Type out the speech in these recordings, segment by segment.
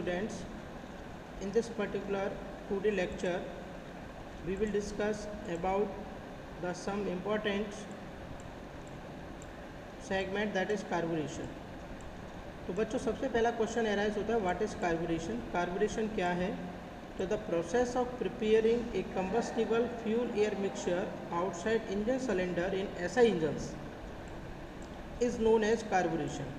Students, in this particular 2D lecture we will discuss about some important segment, that is carburation. तो बच्चों सबसे पहला question arise होता है व्हाट इज कार्बोरेशन। कार्बोरेशन क्या है? तो the process of preparing a combustible fuel air mixture outside engine cylinder in SI engines is known as carburetion.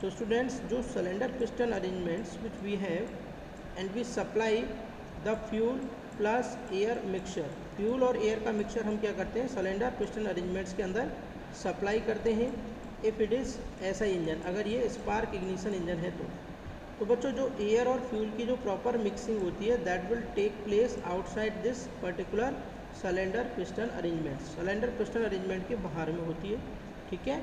तो स्टूडेंट्स, जो cylinder piston arrangements which we have and we supply the fuel plus air mixture, fuel और air का mixture हम क्या करते हैं cylinder piston arrangements के अंदर सप्लाई करते हैं। इफ़ इट इज़ ऐसा इंजन, अगर ये स्पार्क इग्निशन इंजन है तो बच्चों जो एयर और फ्यूल की जो प्रॉपर मिक्सिंग होती है that will take place outside this particular cylinder piston arrangement, cylinder piston arrangement के बाहर में होती है। ठीक है,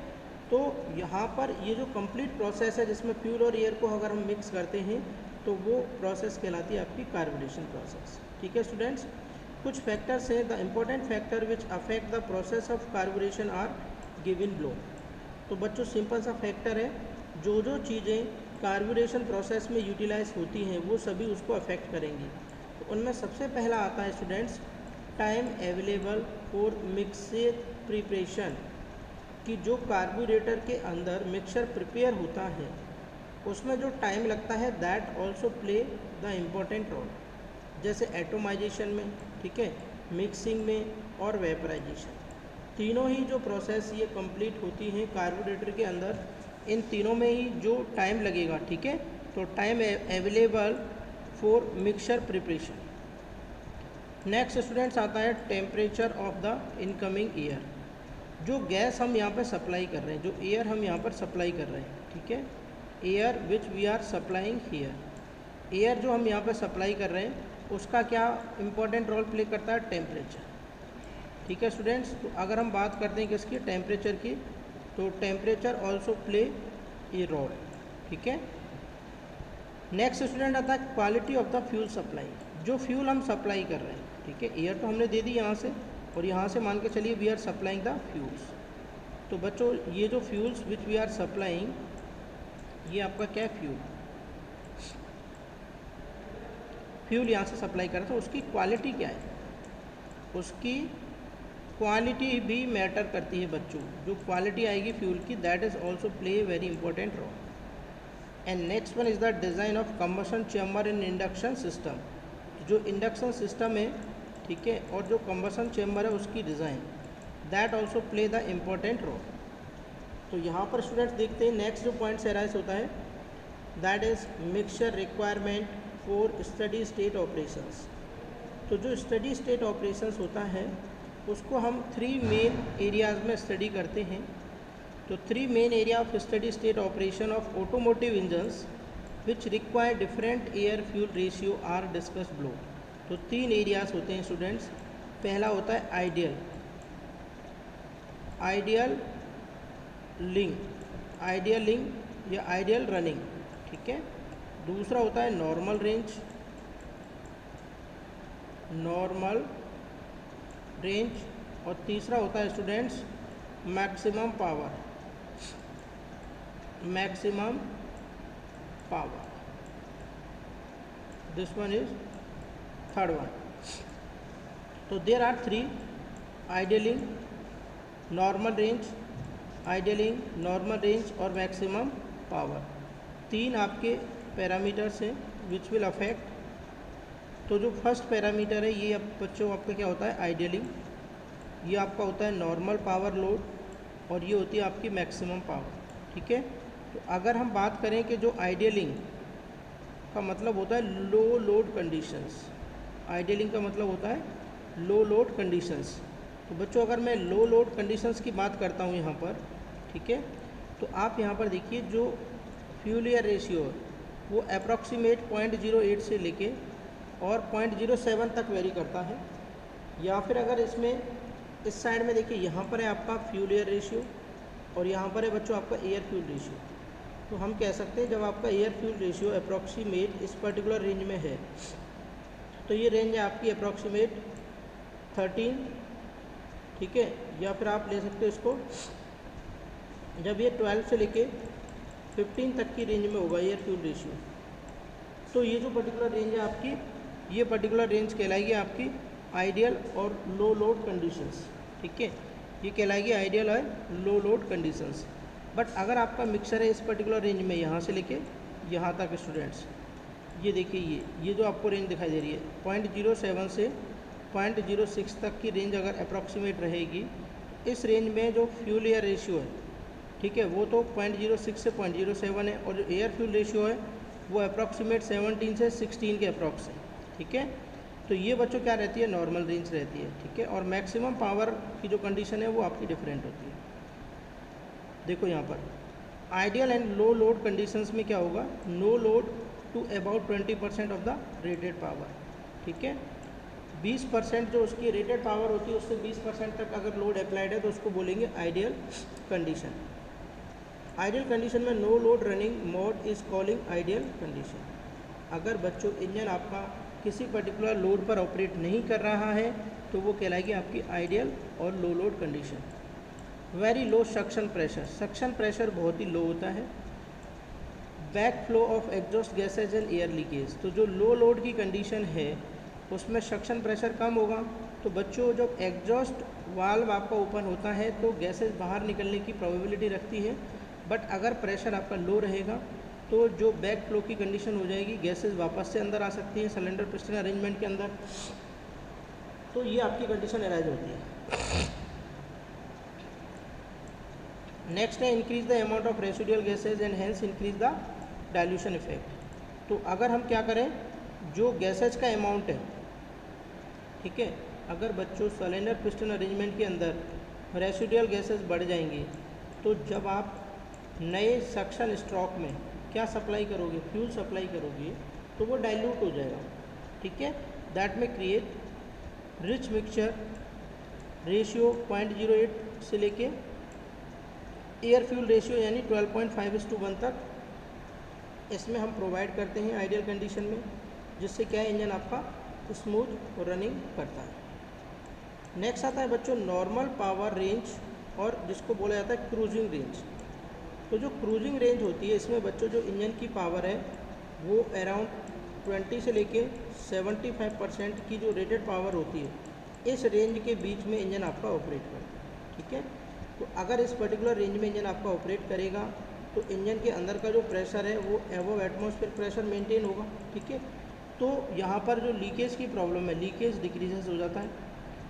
तो यहाँ पर ये जो कंप्लीट प्रोसेस है जिसमें फ्यूल और एयर को अगर हम मिक्स करते हैं तो वो प्रोसेस कहलाती है आपकी कार्बोरेशन प्रोसेस। ठीक है स्टूडेंट्स, कुछ फैक्टर्स हैं, the important factor which affect the process of carburetion are given below. तो बच्चों सिंपल सा फैक्टर है, जो चीज़ें कार्बोरेशन प्रोसेस में यूटिलाइज होती हैं वो सभी उसको अफेक्ट करेंगी। तो उनमें सबसे पहला आता है students time available for mixer preparation, कि जो कार्बोरेटर के अंदर मिक्सचर प्रिपेयर होता है उसमें जो टाइम लगता है that also play the important role, जैसे एटोमाइजेशन में, ठीक है, मिक्सिंग में और वेपराइजेशन, तीनों ही जो प्रोसेस ये कंप्लीट होती हैं कार्बोरेटर के अंदर, इन तीनों में ही जो टाइम लगेगा, ठीक है, तो time available for mixture preparation. Next students आता है temperature of the incoming air, जो गैस हम यहाँ पर सप्लाई कर रहे हैं, जो एयर हम यहाँ पर सप्लाई कर रहे हैं, ठीक है, air which we are supplying here, air जो हम यहाँ पर सप्लाई कर रहे हैं उसका क्या इम्पोर्टेंट रोल प्ले करता है? टेम्परेचर। ठीक है स्टूडेंट्स, तो अगर हम बात करते हैं किसकी, टेम्परेचर की, तो temperature also play a role. ठीक है, नेक्स्ट स्टूडेंट आता है quality of the fuel supply, जो फ्यूल हम सप्लाई कर रहे हैं, ठीक है, एयर तो हमने दे दी यहाँ से और यहाँ से मान के चलिए we are supplying the fuels. तो बच्चों ये जो fuels which we are supplying, ये आपका क्या है? फ्यूल यहाँ से सप्लाई कर रहा था, उसकी क्वालिटी क्या है? उसकी क्वालिटी भी मैटर करती है बच्चों, जो क्वालिटी आएगी फ्यूल की that is also play very important role. And next one is the design of combustion chamber in induction system, जो इंडक्शन सिस्टम है, ठीक है, और जो कंबशन चैम्बर है उसकी design that also play the important role. तो यहाँ पर स्टूडेंट्स देखते हैं नेक्स्ट जो पॉइंट एराइज होता है that is mixture requirement for steady state operations. तो जो स्टडी स्टेट ऑपरेशंस होता है उसको हम 3 मेन एरियाज़ में स्टडी करते हैं। तो 3 main area of study state operation of automotive engines which require different air fuel ratio are discuss below. तो 3 एरियाज़ होते हैं स्टूडेंट्स। पहला होता है आइडियल लिंक या आइडियल रनिंग, ठीक है। दूसरा होता है नॉर्मल रेंज और तीसरा होता है students maximum power, this one is third one. तो देर आर 3 आइडियलिंग, नॉर्मल रेंज और मैक्सिमम पावर, 3 आपके पैरामीटर्स हैं विच विल अफेक्ट। तो जो फर्स्ट पैरामीटर है ये बच्चों आपका क्या होता है? आइडियलिंग, ये आपका होता है नॉर्मल पावर लोड और ये होती है आपकी मैक्सिमम पावर, ठीक है। तो अगर हम बात करें कि जो आइडियलिंग का मतलब होता है लो लोड कंडीशंस, आइडियलिंग का मतलब होता है लो लोड कंडीशंस। तो बच्चों अगर मैं लो लोड कंडीशंस की बात करता हूँ यहाँ पर, ठीक है, तो आप यहाँ पर देखिए जो फ्यूल एयर रेशियो है वो अप्रॉक्सीमेट 0.08 से लेके और 0.07 तक वेरी करता है। या फिर अगर इसमें इस साइड में देखिए यहाँ पर है आपका फ्यूल एयर रेशियो और यहाँ पर है बच्चों आपका एयर फ्यूल रेशियो। तो हम कह सकते हैं जब आपका एयर फ्यूल रेशियो अप्रॉक्सीमेट इस पर्टिकुलर रेंज में है तो ये रेंज है आपकी अप्रॉक्सीमेट 13, ठीक है। या फिर आप ले सकते हो इसको जब ये 12 से लेके 15 तक की रेंज में होगा एयर फ्यूल रेशियो, तो ये जो पर्टिकुलर रेंज है आपकी, ये पर्टिकुलर रेंज कहलाएगी आपकी आइडियल और लो लोड कंडीशंस, ठीक है, ये कहलाएगी आइडियल और लो लोड कंडीशंस। बट अगर आपका मिक्सर है इस पर्टिकुलर रेंज में यहाँ से लेके यहाँ तक स्टूडेंट्स, ये देखिए ये जो आपको रेंज दिखाई दे रही है 0.07 से 0.06 तक की रेंज अगर अप्रॉक्सीमेट रहेगी, इस रेंज में जो फ्यूल एयर रेशियो है, ठीक है, वो तो 0.06 से 0.07 है, और जो एयर फ्यूल रेशियो है वो अप्रॉक्सीमेट 17 से 16 के अप्रॉक्स है, ठीक है। तो ये बच्चों क्या रहती है, नॉर्मल रेंज रहती है, ठीक है। और मैक्सिमम पावर की जो कंडीशन है वो आपकी डिफरेंट होती है। देखो यहाँ पर ideal and low load conditions में क्या होगा, no load to about 20% of the rated power, ठीक है। 20% जो उसकी रेटेड पावर होती है उससे 20% तक अगर लोड अप्लाइड है तो उसको बोलेंगे आइडियल कंडीशन। आइडियल कंडीशन में no load running mode is calling ideal condition. अगर बच्चों इंजन आपका किसी पर्टिकुलर लोड पर ऑपरेट नहीं कर रहा है तो वो कहलाएगी आपकी आइडियल और low load condition. Very low suction pressure, suction pressure बहुत ही लो होता है। Back flow of exhaust gases and air leakage, तो जो लो लोड की कंडीशन है उसमें सक्शन प्रेशर कम होगा, तो बच्चों जब एग्जॉस्ट वाल्व आपका ओपन होता है तो गैसेज बाहर निकलने की प्रोबेबिलिटी रखती है। बट अगर प्रेशर आपका लो रहेगा तो जो बैक फ्लो की कंडीशन हो जाएगी, गैसेज वापस से अंदर आ सकती है सिलेंडर पिस्टन अरेंजमेंट के अंदर, तो ये आपकी कंडीशन अराइज होती है। नेक्स्ट है increase the amount of residual gases and hence increase the dilution effect. तो अगर हम क्या करें, जो गैसेज का अमाउंट है, ठीक है, अगर बच्चों सिलेंडर पिस्टन अरेंजमेंट के अंदर रेसिडुअल गैसेज बढ़ जाएंगी तो जब आप नए सक्शन स्ट्रोक में क्या सप्लाई करोगे, फ्यूल सप्लाई करोगे, तो वो डाइल्यूट हो जाएगा, ठीक है। दैट में क्रिएट रिच मिक्सचर रेशियो 0.08 से लेके एयर फ्यूल रेशियो यानी 12.5:1 तक इसमें हम प्रोवाइड करते हैं आइडियल कंडीशन में, जिससे क्या है, इंजन आपका स्मूथ रनिंग करता है। नेक्स्ट आता है बच्चों नॉर्मल पावर रेंज, और जिसको बोला जाता है क्रूजिंग रेंज। तो जो क्रूजिंग रेंज होती है इसमें बच्चों जो इंजन की पावर है वो अराउंड 20 से लेके 75% की जो रेटेड पावर होती है, इस रेंज के बीच में इंजन आपका ऑपरेट करता है, ठीक है। तो अगर इस पर्टिकुलर रेंज में इंजन आपका ऑपरेट करेगा तो इंजन के अंदर का जो प्रेशर है वो एबव एटमॉस्फेयर प्रेशर मेंटेन होगा, ठीक है। तो यहाँ पर जो लीकेज की प्रॉब्लम है, लीकेज डिक्रीजेस हो जाता है,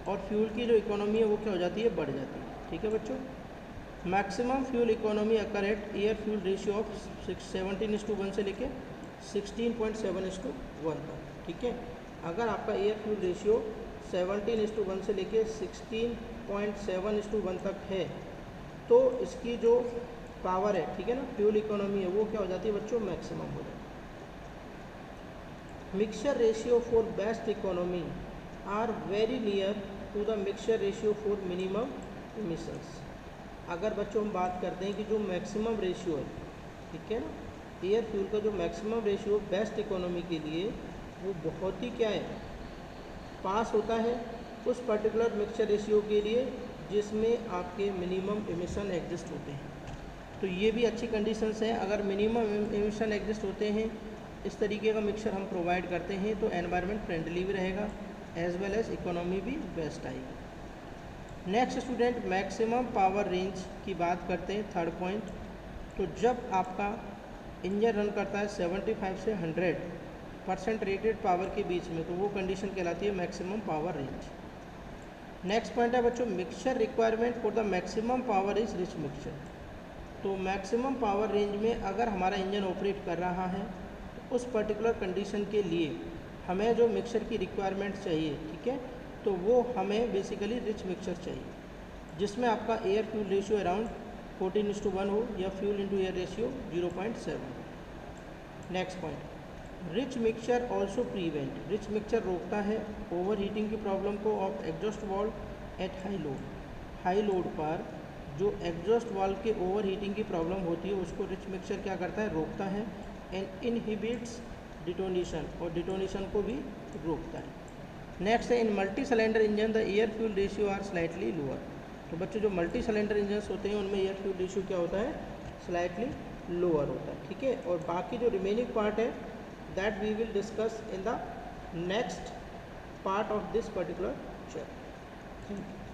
और फ्यूल की जो इकोनॉमी है वो क्या हो जाती है, बढ़ जाती है, ठीक है बच्चों। Maximum fuel economy occur at air fuel ratio of 17:1 से लेके 16.7:1 तक, ठीक है। अगर आपका एयर फ्यूल रेशियो 17:1 से लेके 16.7:1 तक है तो इसकी जो पावर है, ठीक है ना, फ्यूल इकोनॉमी है वो क्या हो जाती है बच्चों, मैक्सिमम हो जाती है। Mixture ratio for best economy are very near to the mixture ratio for minimum emissions. अगर बच्चों हम बात करते हैं कि जो मैक्सिमम रेशियो है, ठीक है ना, एयर फ्यूल का जो मैक्सिमम रेशियो बेस्ट इकोनॉमी के लिए वो बहुत ही क्या है, पास होता है उस पर्टिकुलर मिक्सचर रेशियो के लिए जिसमें आपके मिनिमम एमिशन एग्जिस्ट होते हैं। तो ये भी अच्छी कंडीशंस हैं। अगर मिनिमम एमिशन एग्जिस्ट होते हैं, इस तरीके का मिक्सचर हम प्रोवाइड करते हैं तो एनवायरनमेंट फ्रेंडली भी रहेगा एज वेल एज इकोनॉमी भी बेस्ट आएगी। Next student maximum power range की बात करते हैं, थर्ड पॉइंट। तो जब आपका इंजन रन करता है 75 से 100% रेटेड पावर के बीच में, तो वो कंडीशन कहलाती है maximum power range. Next point है बच्चों mixture requirement for the maximum power is rich mixture. तो मैक्सिमम पावर रेंज में अगर हमारा इंजन ऑपरेट कर रहा है तो उस पर्टिकुलर कंडीशन के लिए हमें जो मिक्सचर की रिक्वायरमेंट चाहिए, ठीक है, तो वो हमें बेसिकली रिच मिक्सचर चाहिए जिसमें आपका एयर फ्यूल रेशियो अराउंड 14:1 हो या फ्यूल इंटू एयर रेशियो 0.7 हो। Next point, rich mixture also prevent, rich mixture रोकता है ओवर हीटिंग की प्रॉब्लम को of exhaust valve at high load. High load पर जो एग्जॉस्ट वाल्व के ओवर हीटिंग की प्रॉब्लम होती है उसको रिच मिक्सचर क्या करता है, रोकता है। एंड इनहिबिट्स डिटोनेशन, और डिटोनेशन को भी रोकता है। नेक्स्ट है in multi cylinder engine the air fuel ratio are slightly lower. तो बच्चों जो मल्टी सिलेंडर इंजन होते हैं उनमें एयर फ्यूल रेशियो क्या होता है, स्लाइटली लोअर होता है, ठीक है। और बाकी जो रिमेनिंग पार्ट है that we will discuss in the next part of this particular chapter. Thank you.